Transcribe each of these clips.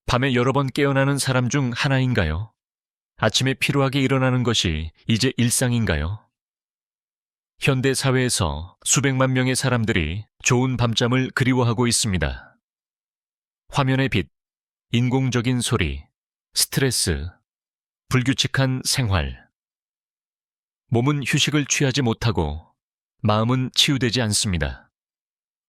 밤에 여러 번 깨어나는 사람 중 하나인가요? 아침에 피로하게 일어나는 것이 이제 일상인가요? 현대 사회에서 수백만 명의 사람들이 좋은 밤잠을 그리워하고 있습니다. 화면의 빛, 인공적인 소리, 스트레스, 불규칙한 생활. 몸은 휴식을 취하지 못하고 마음은 치유되지 않습니다.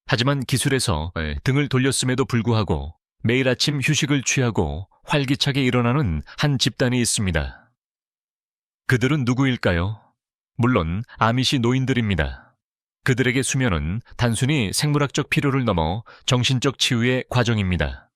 하지만 기술에서 등을 돌렸음에도 불구하고 매일 아침 휴식을 취하고 활기차게 일어나는 한 집단이 있습니다. 그들은 누구일까요? 물론 아미시 노인들입니다. 그들에게 수면은 단순히 생물학적 필요를 넘어 정신적 치유의 과정입니다.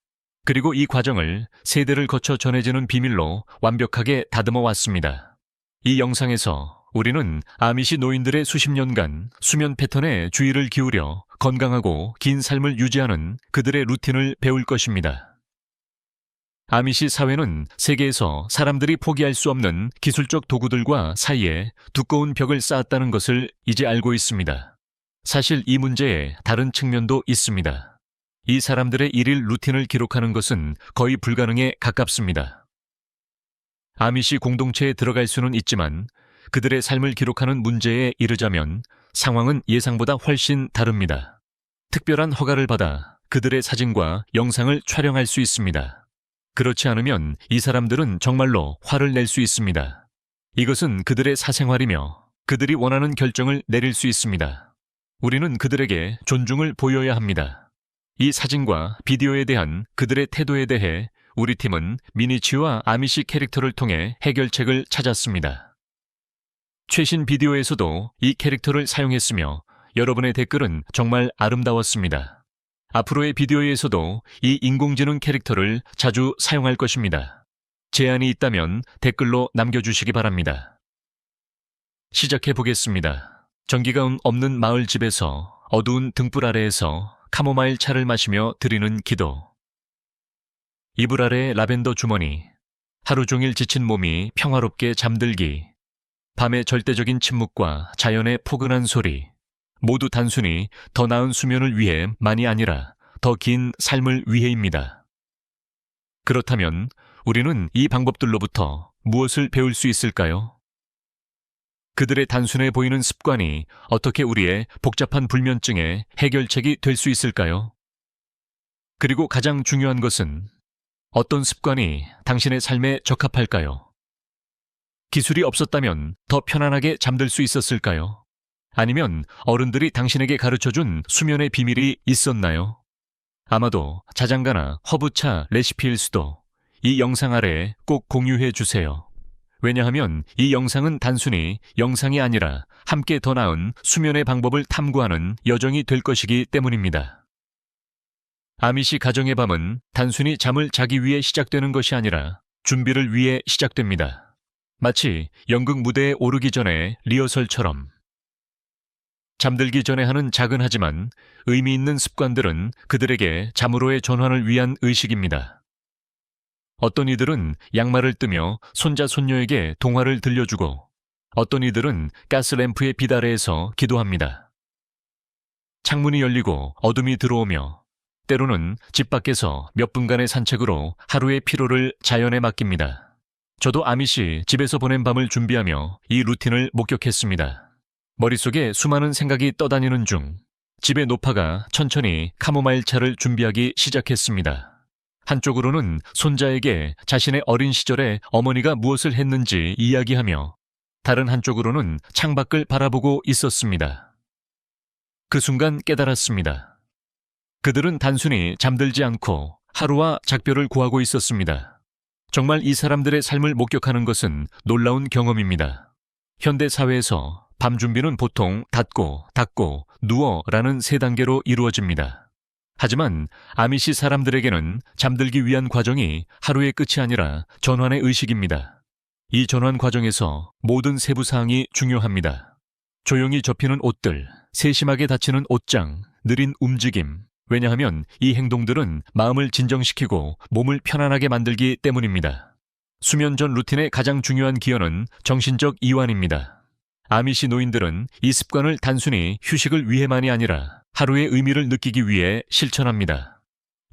그리고 이 과정을 세대를 거쳐 전해지는 비밀로 완벽하게 다듬어 왔습니다. 이 영상에서 우리는 아미시 노인들의 수십 년간 수면 패턴에 주의를 기울여 건강하고 긴 삶을 유지하는 그들의 루틴을 배울 것입니다. 아미시 사회는 세계에서 사람들이 포기할 수 없는 기술적 도구들과 사이에 두꺼운 벽을 쌓았다는 것을 이제 알고 있습니다. 사실 이 문제에 다른 측면도 있습니다. 이 사람들의 일일 루틴을 기록하는 것은 거의 불가능에 가깝습니다. 아미시 공동체에 들어갈 수는 있지만 그들의 삶을 기록하는 문제에 이르자면 상황은 예상보다 훨씬 다릅니다. 특별한 허가를 받아 그들의 사진과 영상을 촬영할 수 있습니다. 그렇지 않으면 이 사람들은 정말로 화를 낼 수 있습니다. 이것은 그들의 사생활이며 그들이 원하는 결정을 내릴 수 있습니다. 우리는 그들에게 존중을 보여야 합니다. 이 사진과 비디오에 대한 그들의 태도에 대해 우리 팀은 미니치와 아미시 캐릭터를 통해 해결책을 찾았습니다. 최신 비디오에서도 이 캐릭터를 사용했으며 여러분의 댓글은 정말 아름다웠습니다. 앞으로의 비디오에서도 이 인공지능 캐릭터를 자주 사용할 것입니다. 제안이 있다면 댓글로 남겨주시기 바랍니다. 시작해 보겠습니다. 전기가 없는 마을 집에서 어두운 등불 아래에서 카모마일 차를 마시며 드리는 기도. 이불 아래의 라벤더 주머니. 하루 종일 지친 몸이 평화롭게 잠들기. 밤의 절대적인 침묵과 자연의 포근한 소리. 모두 단순히 더 나은 수면을 위해만이 아니라 더 긴 삶을 위해입니다. 그렇다면 우리는 이 방법들로부터 무엇을 배울 수 있을까요? 그들의 단순해 보이는 습관이 어떻게 우리의 복잡한 불면증의 해결책이 될 수 있을까요? 그리고 가장 중요한 것은 어떤 습관이 당신의 삶에 적합할까요? 기술이 없었다면 더 편안하게 잠들 수 있었을까요? 아니면 어른들이 당신에게 가르쳐준 수면의 비밀이 있었나요? 아마도 자장가나 허브차 레시피일 수도. 이 영상 아래에 꼭 공유해 주세요. 왜냐하면 이 영상은 단순히 영상이 아니라 함께 더 나은 수면의 방법을 탐구하는 여정이 될 것이기 때문입니다. 아미시 가정의 밤은 단순히 잠을 자기 위해 시작되는 것이 아니라 준비를 위해 시작됩니다. 마치 연극 무대에 오르기 전에 리허설처럼. 잠들기 전에 하는 작은 하지만 의미 있는 습관들은 그들에게 잠으로의 전환을 위한 의식입니다. 어떤 이들은 양말을 뜨며 손자 손녀에게 동화를 들려주고 어떤 이들은 가스램프의 빛 아래에서 기도합니다. 창문이 열리고 어둠이 들어오며 때로는 집 밖에서 몇 분간의 산책으로 하루의 피로를 자연에 맡깁니다. 저도 아미시 집에서 보낸 밤을 준비하며 이 루틴을 목격했습니다. 머릿속에 수많은 생각이 떠다니는 중 집의 노파가 천천히 카모마일 차를 준비하기 시작했습니다. 한쪽으로는 손자에게 자신의 어린 시절에 어머니가 무엇을 했는지 이야기하며 다른 한쪽으로는 창밖을 바라보고 있었습니다. 그 순간 깨달았습니다. 그들은 단순히 잠들지 않고 하루와 작별을 구하고 있었습니다. 정말 이 사람들의 삶을 목격하는 것은 놀라운 경험입니다. 현대 사회에서 밤 준비는 보통 닫고, 누워라는 세 단계로 이루어집니다. 하지만 아미시 사람들에게는 잠들기 위한 과정이 하루의 끝이 아니라 전환의 의식입니다. 이 전환 과정에서 모든 세부 사항이 중요합니다. 조용히 접히는 옷들, 세심하게 닫히는 옷장, 느린 움직임. 왜냐하면 이 행동들은 마음을 진정시키고 몸을 편안하게 만들기 때문입니다. 수면 전 루틴의 가장 중요한 기여는 정신적 이완입니다. 아미시 노인들은 이 습관을 단순히 휴식을 위해만이 아니라 하루의 의미를 느끼기 위해 실천합니다.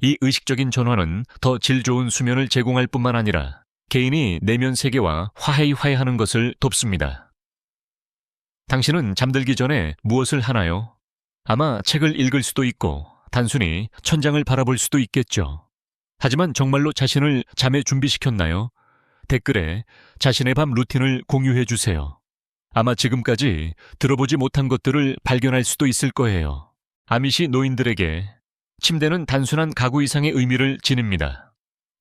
이 의식적인 전환은 더 질 좋은 수면을 제공할 뿐만 아니라 개인이 내면 세계와 화해하는 것을 돕습니다. 당신은 잠들기 전에 무엇을 하나요? 아마 책을 읽을 수도 있고 단순히 천장을 바라볼 수도 있겠죠. 하지만 정말로 자신을 잠에 준비시켰나요? 댓글에 자신의 밤 루틴을 공유해 주세요. 아마 지금까지 들어보지 못한 것들을 발견할 수도 있을 거예요. 아미시 노인들에게 침대는 단순한 가구 이상의 의미를 지닙니다.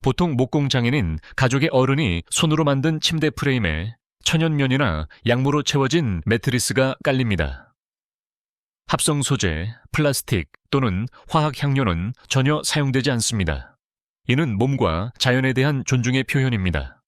보통 목공장인인 가족의 어른이 손으로 만든 침대 프레임에 천연면이나 양모로 채워진 매트리스가 깔립니다. 합성 소재, 플라스틱 또는 화학 향료는 전혀 사용되지 않습니다. 이는 몸과 자연에 대한 존중의 표현입니다.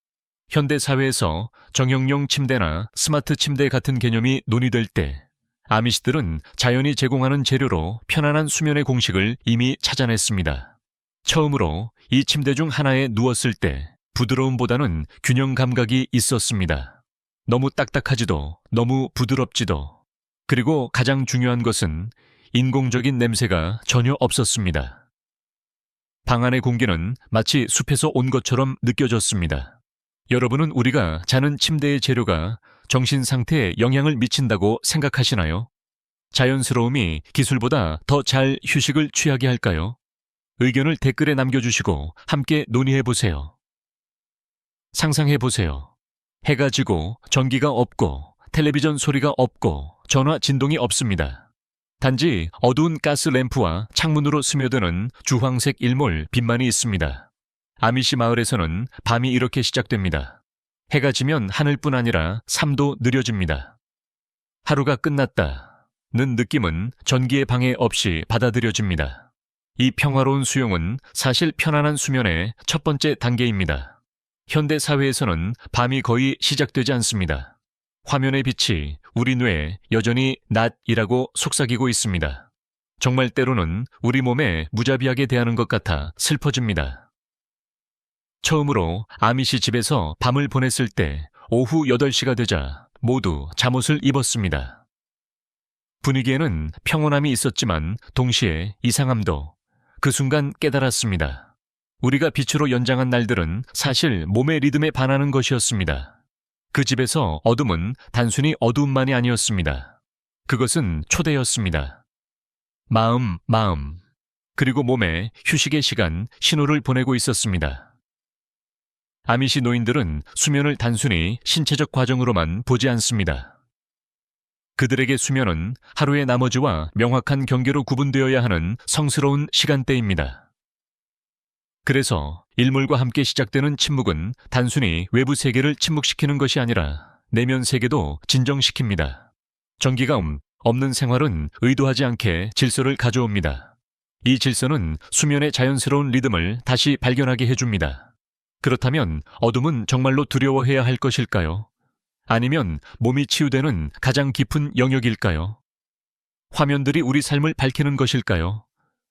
현대 사회에서 정형용 침대나 스마트 침대 같은 개념이 논의될 때 아미시들은 자연이 제공하는 재료로 편안한 수면의 공식을 이미 찾아냈습니다. 처음으로 이 침대 중 하나에 누웠을 때 부드러움보다는 균형 감각이 있었습니다. 너무 딱딱하지도 너무 부드럽지도, 그리고 가장 중요한 것은 인공적인 냄새가 전혀 없었습니다. 방 안의 공기는 마치 숲에서 온 것처럼 느껴졌습니다. 여러분은 우리가 자는 침대의 재료가 정신 상태에 영향을 미친다고 생각하시나요? 자연스러움이 기술보다 더 잘 휴식을 취하게 할까요? 의견을 댓글에 남겨주시고 함께 논의해보세요. 상상해보세요. 해가 지고 전기가 없고 텔레비전 소리가 없고 전화 진동이 없습니다. 단지 어두운 가스 램프와 창문으로 스며드는 주황색 일몰 빛만이 있습니다. 아미시 마을에서는 밤이 이렇게 시작됩니다. 해가 지면 하늘뿐 아니라 삶도 느려집니다. 하루가 끝났다는 느낌은 전기의 방해 없이 받아들여집니다. 이 평화로운 수용은 사실 편안한 수면의 첫 번째 단계입니다. 현대 사회에서는 밤이 거의 시작되지 않습니다. 화면의 빛이 우리 뇌에 여전히 낮이라고 속삭이고 있습니다. 정말 때로는 우리 몸에 무자비하게 대하는 것 같아 슬퍼집니다. 처음으로 아미시 집에서 밤을 보냈을 때 오후 8시가 되자 모두 잠옷을 입었습니다. 분위기에는 평온함이 있었지만 동시에 이상함도 그 순간 깨달았습니다. 우리가 빛으로 연장한 날들은 사실 몸의 리듬에 반하는 것이었습니다. 그 집에서 어둠은 단순히 어두움만이 아니었습니다. 그것은 초대였습니다. 마음, 그리고 몸에 휴식의 시간, 신호를 보내고 있었습니다. 아미시 노인들은 수면을 단순히 신체적 과정으로만 보지 않습니다. 그들에게 수면은 하루의 나머지와 명확한 경계로 구분되어야 하는 성스러운 시간대입니다. 그래서 일몰과 함께 시작되는 침묵은 단순히 외부 세계를 침묵시키는 것이 아니라 내면 세계도 진정시킵니다. 전기가 없는 생활은 의도하지 않게 질서를 가져옵니다. 이 질서는 수면의 자연스러운 리듬을 다시 발견하게 해줍니다. 그렇다면 어둠은 정말로 두려워해야 할 것일까요? 아니면 몸이 치유되는 가장 깊은 영역일까요? 화면들이 우리 삶을 밝히는 것일까요?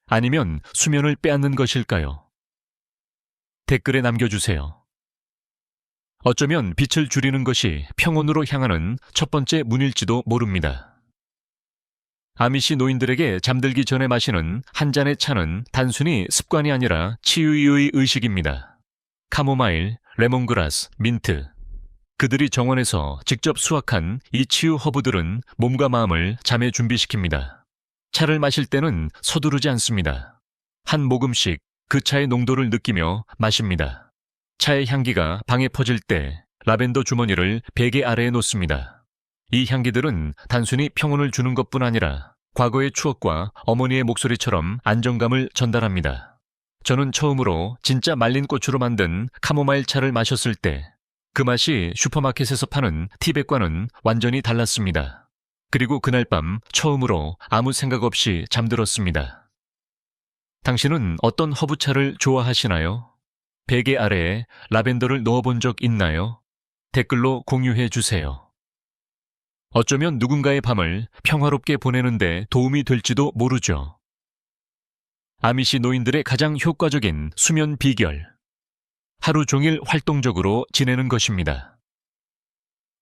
아니면 수면을 빼앗는 것일까요? 댓글에 남겨주세요. 어쩌면 빛을 줄이는 것이 평온으로 향하는 첫 번째 문일지도 모릅니다. 아미시 노인들에게 잠들기 전에 마시는 한 잔의 차는 단순히 습관이 아니라 치유의 의식입니다. 카모마일, 레몬그라스, 민트. 그들이 정원에서 직접 수확한 이 치유 허브들은 몸과 마음을 잠에 준비시킵니다. 차를 마실 때는 서두르지 않습니다. 한 모금씩 그 차의 농도를 느끼며 마십니다. 차의 향기가 방에 퍼질 때 라벤더 주머니를 베개 아래에 놓습니다. 이 향기들은 단순히 평온을 주는 것뿐 아니라 과거의 추억과 어머니의 목소리처럼 안정감을 전달합니다. 저는 처음으로 진짜 말린 꽃으로 만든 카모마일 차를 마셨을 때 그 맛이 슈퍼마켓에서 파는 티백과는 완전히 달랐습니다. 그리고 그날 밤 처음으로 아무 생각 없이 잠들었습니다. 당신은 어떤 허브차를 좋아하시나요? 베개 아래에 라벤더를 넣어본 적 있나요? 댓글로 공유해 주세요. 어쩌면 누군가의 밤을 평화롭게 보내는데 도움이 될지도 모르죠. 아미시 노인들의 가장 효과적인 수면 비결. 하루 종일 활동적으로 지내는 것입니다.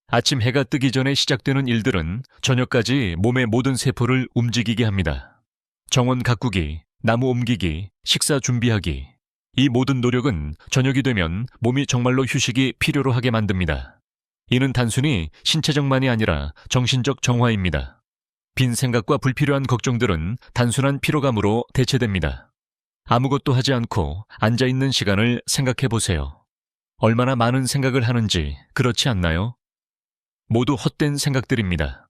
아침 해가 뜨기 전에 시작되는 일들은 저녁까지 몸의 모든 세포를 움직이게 합니다. 정원 가꾸기, 나무 옮기기, 식사 준비하기. 이 모든 노력은 저녁이 되면 몸이 정말로 휴식이 필요로 하게 만듭니다. 이는 단순히 신체적만이 아니라 정신적 정화입니다. 빈 생각과 불필요한 걱정들은 단순한 피로감으로 대체됩니다. 아무것도 하지 않고 앉아있는 시간을 생각해 보세요. 얼마나 많은 생각을 하는지 그렇지 않나요? 모두 헛된 생각들입니다.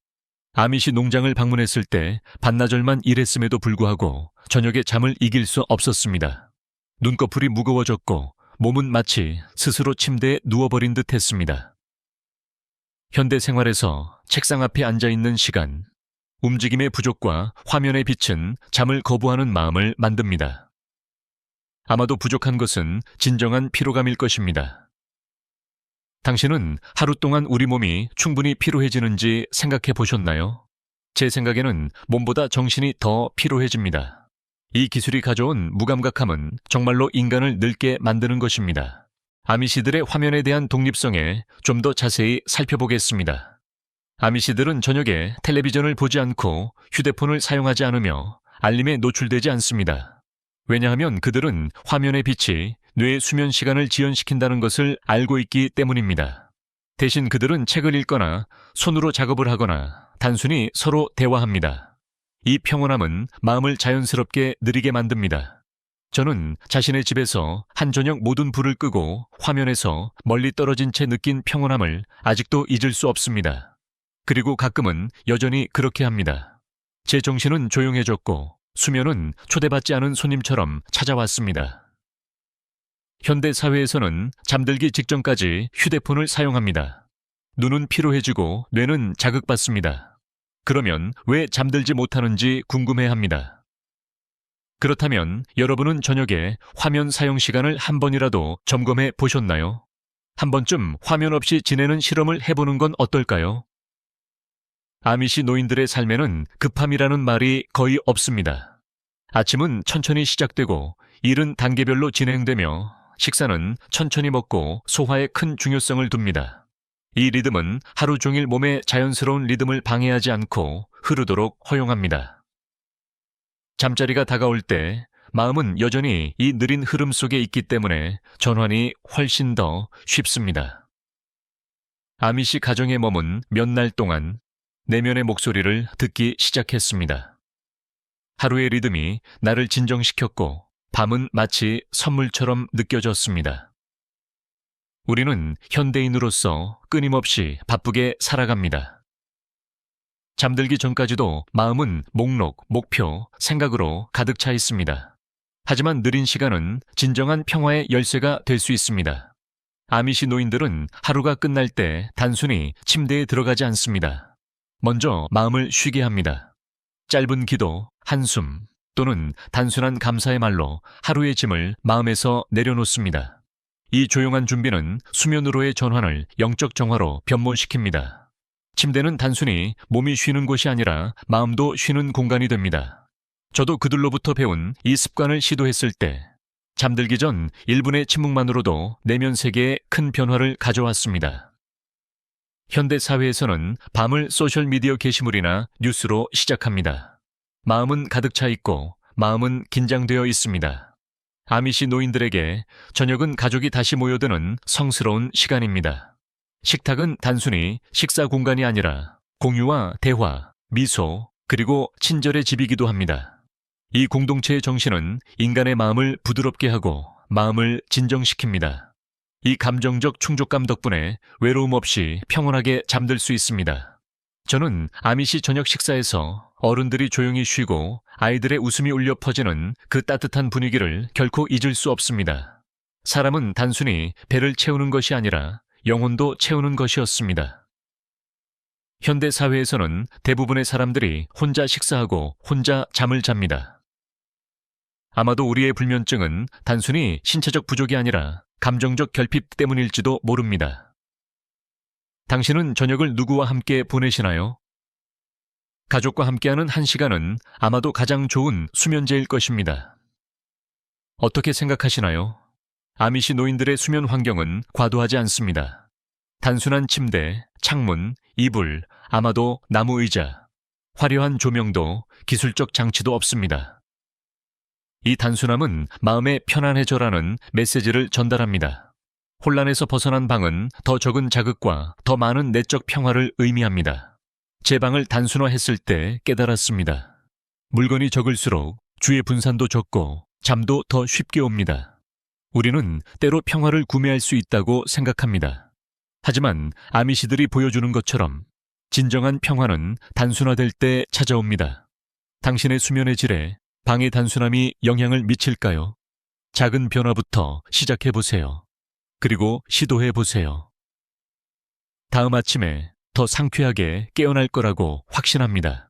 아미시 농장을 방문했을 때 반나절만 일했음에도 불구하고 저녁에 잠을 이길 수 없었습니다. 눈꺼풀이 무거워졌고 몸은 마치 스스로 침대에 누워버린 듯 했습니다. 현대 생활에서 책상 앞에 앉아있는 시간, 움직임의 부족과 화면의 빛은 잠을 거부하는 마음을 만듭니다. 아마도 부족한 것은 진정한 피로감일 것입니다. 당신은 하루 동안 우리 몸이 충분히 피로해지는지 생각해 보셨나요? 제 생각에는 몸보다 정신이 더 피로해집니다. 이 기술이 가져온 무감각함은 정말로 인간을 늙게 만드는 것입니다. 아미시들의 화면에 대한 독립성에 좀 더 자세히 살펴보겠습니다. 아미시들은 저녁에 텔레비전을 보지 않고 휴대폰을 사용하지 않으며 알림에 노출되지 않습니다. 왜냐하면 그들은 화면의 빛이 뇌의 수면 시간을 지연시킨다는 것을 알고 있기 때문입니다. 대신 그들은 책을 읽거나 손으로 작업을 하거나 단순히 서로 대화합니다. 이 평온함은 마음을 자연스럽게 느리게 만듭니다. 저는 자신의 집에서 한 저녁 모든 불을 끄고 화면에서 멀리 떨어진 채 느낀 평온함을 아직도 잊을 수 없습니다. 그리고 가끔은 여전히 그렇게 합니다. 제 정신은 조용해졌고 수면은 초대받지 않은 손님처럼 찾아왔습니다. 현대 사회에서는 잠들기 직전까지 휴대폰을 사용합니다. 눈은 피로해지고 뇌는 자극받습니다. 그러면 왜 잠들지 못하는지 궁금해합니다. 그렇다면 여러분은 저녁에 화면 사용 시간을 한 번이라도 점검해 보셨나요? 한 번쯤 화면 없이 지내는 실험을 해보는 건 어떨까요? 아미시 노인들의 삶에는 급함이라는 말이 거의 없습니다. 아침은 천천히 시작되고 일은 단계별로 진행되며 식사는 천천히 먹고 소화에 큰 중요성을 둡니다. 이 리듬은 하루 종일 몸의 자연스러운 리듬을 방해하지 않고 흐르도록 허용합니다. 잠자리가 다가올 때 마음은 여전히 이 느린 흐름 속에 있기 때문에 전환이 훨씬 더 쉽습니다. 아미시 가정에 머문 몇 날 동안 내면의 목소리를 듣기 시작했습니다. 하루의 리듬이 나를 진정시켰고 밤은 마치 선물처럼 느껴졌습니다. 우리는 현대인으로서 끊임없이 바쁘게 살아갑니다. 잠들기 전까지도 마음은 목록, 목표, 생각으로 가득 차 있습니다. 하지만 느린 시간은 진정한 평화의 열쇠가 될 수 있습니다. 아미시 노인들은 하루가 끝날 때 단순히 침대에 들어가지 않습니다. 먼저 마음을 쉬게 합니다. 짧은 기도, 한숨 또는 단순한 감사의 말로 하루의 짐을 마음에서 내려놓습니다. 이 조용한 준비는 수면으로의 전환을 영적 정화로 변모시킵니다. 침대는 단순히 몸이 쉬는 곳이 아니라 마음도 쉬는 공간이 됩니다. 저도 그들로부터 배운 이 습관을 시도했을 때 잠들기 전 1분의 침묵만으로도 내면 세계에 큰 변화를 가져왔습니다. 현대 사회에서는 밤을 소셜미디어 게시물이나 뉴스로 시작합니다. 마음은 가득 차 있고 마음은 긴장되어 있습니다. 아미시 노인들에게 저녁은 가족이 다시 모여드는 성스러운 시간입니다. 식탁은 단순히 식사 공간이 아니라 공유와 대화, 미소, 그리고 친절의 집이기도 합니다. 이 공동체의 정신은 인간의 마음을 부드럽게 하고 마음을 진정시킵니다. 이 감정적 충족감 덕분에 외로움 없이 평온하게 잠들 수 있습니다. 저는 아미시 저녁 식사에서 어른들이 조용히 쉬고 아이들의 웃음이 울려 퍼지는 그 따뜻한 분위기를 결코 잊을 수 없습니다. 사람은 단순히 배를 채우는 것이 아니라 영혼도 채우는 것이었습니다. 현대 사회에서는 대부분의 사람들이 혼자 식사하고 혼자 잠을 잡니다. 아마도 우리의 불면증은 단순히 신체적 부족이 아니라 감정적 결핍 때문일지도 모릅니다. 당신은 저녁을 누구와 함께 보내시나요? 가족과 함께하는 한 시간은 아마도 가장 좋은 수면제일 것입니다. 어떻게 생각하시나요? 아미시 노인들의 수면 환경은 과도하지 않습니다. 단순한 침대, 창문, 이불, 아마도 나무 의자, 화려한 조명도 기술적 장치도 없습니다. 이 단순함은 마음에 편안해져라는 메시지를 전달합니다. 혼란에서 벗어난 방은 더 적은 자극과 더 많은 내적 평화를 의미합니다. 제 방을 단순화했을 때 깨달았습니다. 물건이 적을수록 주의 분산도 적고 잠도 더 쉽게 옵니다. 우리는 때로 평화를 구매할 수 있다고 생각합니다. 하지만 아미시들이 보여주는 것처럼 진정한 평화는 단순화될 때 찾아옵니다. 당신의 수면의 질에 방의 단순함이 영향을 미칠까요? 작은 변화부터 시작해보세요. 그리고 시도해보세요. 다음 아침에 더 상쾌하게 깨어날 거라고 확신합니다.